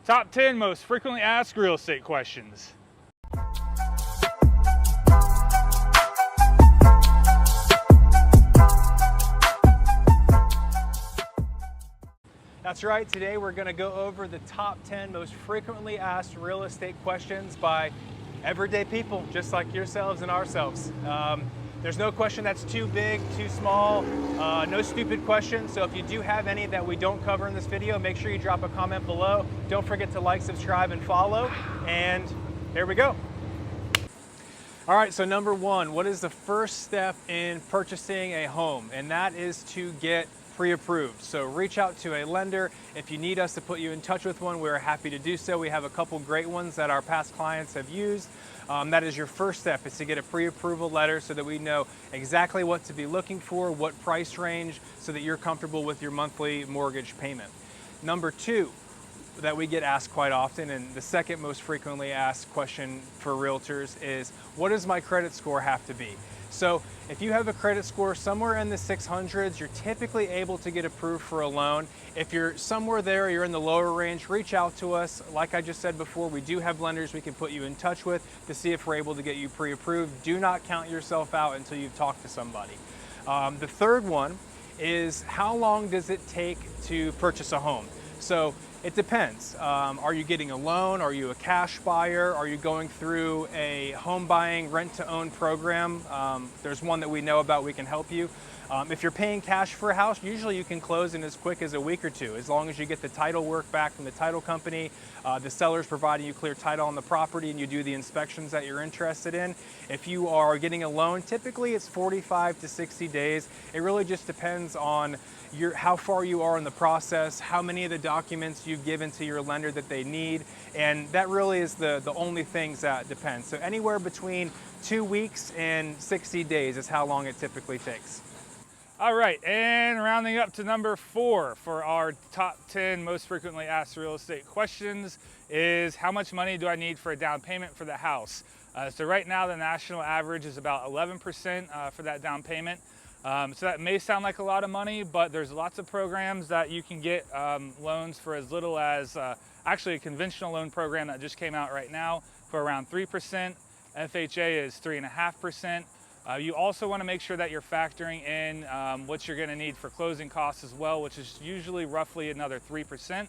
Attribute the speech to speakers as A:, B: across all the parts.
A: Top 10 most frequently asked real estate questions.
B: That's right, today we're going to go over the top 10 most frequently asked real estate questions by everyday people just like yourselves and ourselves. There's no question that's too big, too small, no stupid questions. So if you do have any that we don't cover in this video, make sure you drop a comment below. Don't forget to like, subscribe, and follow. And here we go. All right, so number one, what is the first step in purchasing a home? And that is to get pre-approved. So reach out to a lender. If you need us to put you in touch with one, we're happy to do so. We have a couple great ones that our past clients have used. That is your first step, is to get a pre-approval letter so that we know exactly what to be looking for, what price range, so that you're comfortable with your monthly mortgage payment. Number two, that we get asked quite often, and the second most frequently asked question for realtors is, what does my credit score have to be? So if you have a credit score somewhere in the 600s, you're typically able to get approved for a loan. If you're somewhere there, you're in the lower range, reach out to us. Like I just said before, we do have lenders we can put you in touch with to see if we're able to get you pre-approved. Do not count yourself out until you've talked to somebody. The third one is, how long does it take to purchase a home? So it depends. Are you getting a loan? Are you a cash buyer? Are you going through a home buying rent-to-own program? There's one that we know about, we can help you. If you're paying cash for a house, usually you can close in as quick as a week or two, as long as you get the title work back from the title company, the seller's providing you clear title on the property, and you do the inspections that you're interested in. If you are getting a loan, typically it's 45 to 60 days. It really just depends on how far you are in the process, how many of the documents you've given to your lender that they need, and that really is the only things that depend. So anywhere between 2 weeks and 60 days is how long it typically takes.
A: All right, and rounding up to number 4 for our top 10 most frequently asked real estate questions is, how much money do I need for a down payment for the house? So right now the national average is about 11% for that down payment. So that may sound like a lot of money, but there's lots of programs that you can get loans for as little as, actually a conventional loan program that just came out right now for around 3%. FHA is 3.5%. You also want to make sure that you're factoring in what you're going to need for closing costs as well, which is usually roughly another 3%.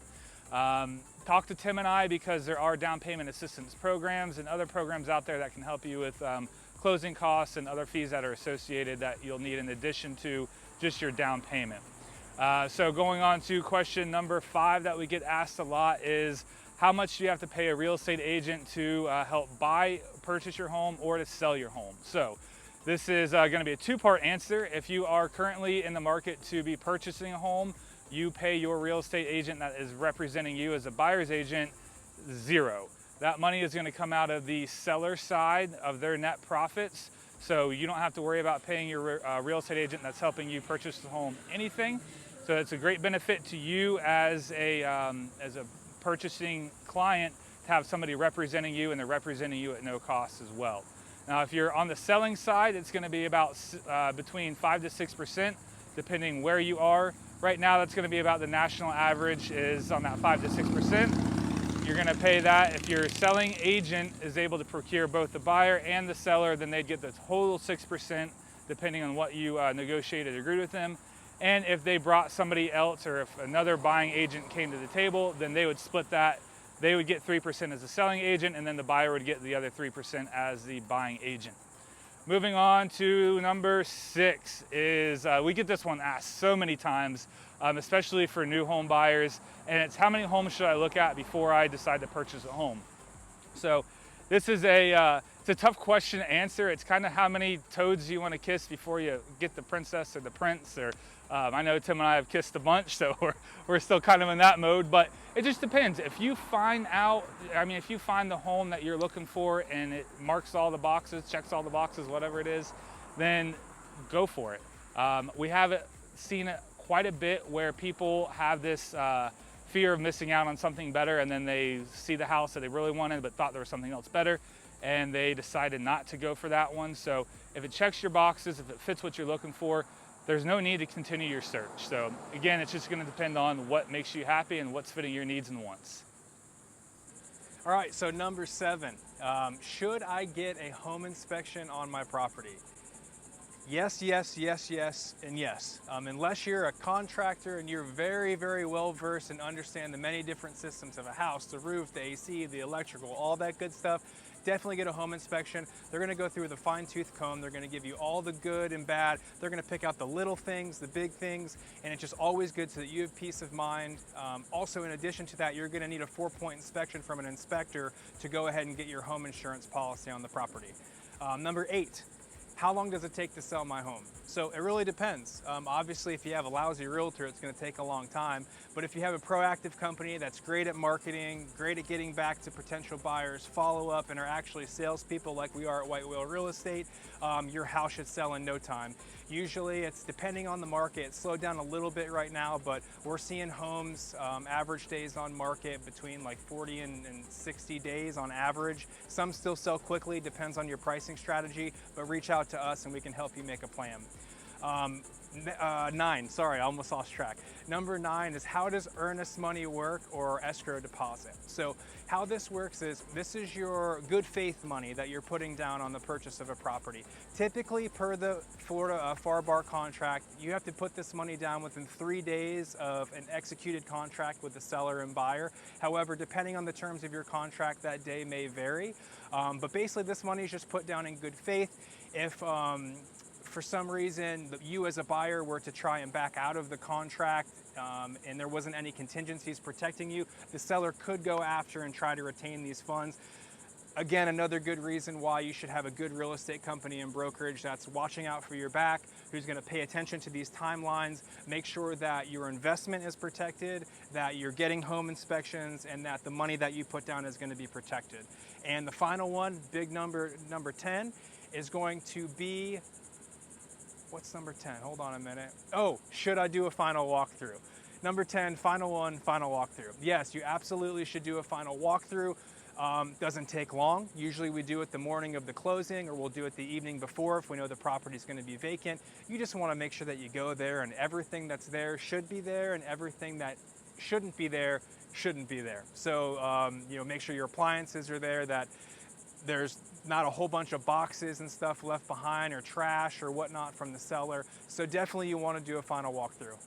A: Talk to Tim and I, because there are down payment assistance programs and other programs out there that can help you with closing costs and other fees that are associated that you'll need in addition to just your down payment. So going on to question number 5 that we get asked a lot is, how much do you have to pay a real estate agent to help purchase your home or to sell your home? So this is going to be a 2-part answer. If you are currently in the market to be purchasing a home, you pay your real estate agent that is representing you as a buyer's agent $0. That money is going to come out of the seller side of their net profits. So you don't have to worry about paying your real estate agent that's helping you purchase the home anything. So it's a great benefit to you as a purchasing client to have somebody representing you, and they're representing you at no cost as well. Now, if you're on the selling side, it's going to be about between 5 to 6%, depending where you are. Right now, that's going to be about the national average is on that 5 to 6%. You're going to pay that. If your selling agent is able to procure both the buyer and the seller, then they'd get the total 6%, depending on what you negotiated or agreed with them. And if they brought somebody else, or if another buying agent came to the table, then they would split that. They would get 3% as the selling agent, and then the buyer would get the other 3% as the buying agent. Moving on to number 6 is, we get this one asked so many times, especially for new home buyers, and it's, how many homes should I look at before I decide to purchase a home? So this is it's a tough question to answer. It's kind of how many toads you want to kiss before you get the princess or the prince, or I know Tim and I have kissed a bunch, so we're still kind of in that mode, but it just depends. If you find the home that you're looking for and it marks all the boxes, checks all the boxes, whatever it is, then go for it. We have seen it quite a bit where people have this fear of missing out on something better, and then they see the house that they really wanted but thought there was something else better, and they decided not to go for that one. So if it checks your boxes, if it fits what you're looking for, there's no need to continue your search. So again, it's just going to depend on what makes you happy and what's fitting your needs and wants.
B: All right, so number 7, should I get a home inspection on my property? Yes, yes, yes, yes, and yes. Unless you're a contractor and you're very, very well versed and understand the many different systems of a house, the roof, the AC, the electrical, all that good stuff, definitely get a home inspection. They're gonna go through with a fine tooth comb. They're gonna give you all the good and bad. They're gonna pick out the little things, the big things, and it's just always good so that you have peace of mind. Also, in addition to that, you're gonna need a 4-point inspection from an inspector to go ahead and get your home insurance policy on the property. Number 8, how long does it take to sell my home? So it really depends. Obviously, if you have a lousy realtor, it's going to take a long time. But if you have a proactive company that's great at marketing, great at getting back to potential buyers, follow up, and are actually salespeople like we are at White Whale Real Estate, your house should sell in no time. Usually, it's depending on the market. It's slowed down a little bit right now, but we're seeing homes average days on market between like 40 and 60 days on average. Some still sell quickly, depends on your pricing strategy, but reach out to us and we can help you make a plan. 9, sorry, I almost lost track. Number 9 is, how does earnest money work, or escrow deposit? So how this works is, this is your good faith money that you're putting down on the purchase of a property. Typically, per the Florida FAR bar contract, you have to put this money down within 3 days of an executed contract with the seller and buyer. However, depending on the terms of your contract, that day may vary. But basically, this money is just put down in good faith. If for some reason you as a buyer were to try and back out of the contract and there wasn't any contingencies protecting you, the seller could go after and try to retain these funds. Again, another good reason why you should have a good real estate company and brokerage that's watching out for your back, who's going to pay attention to these timelines, make sure that your investment is protected, that you're getting home inspections, and that the money that you put down is going to be protected. And the final one, big number 10, is going to be, what's number 10? Hold on a minute. Oh, should I do a final walkthrough? Number 10, final one, final walkthrough. Yes, you absolutely should do a final walkthrough. Doesn't take long. Usually we do it the morning of the closing, or we'll do it the evening before if we know the property is going to be vacant. You just want to make sure that you go there and everything that's there should be there, and everything that shouldn't be there shouldn't be there. So make sure your appliances are there, that there's not a whole bunch of boxes and stuff left behind, or trash or whatnot from the seller. So definitely you want to do a final walkthrough.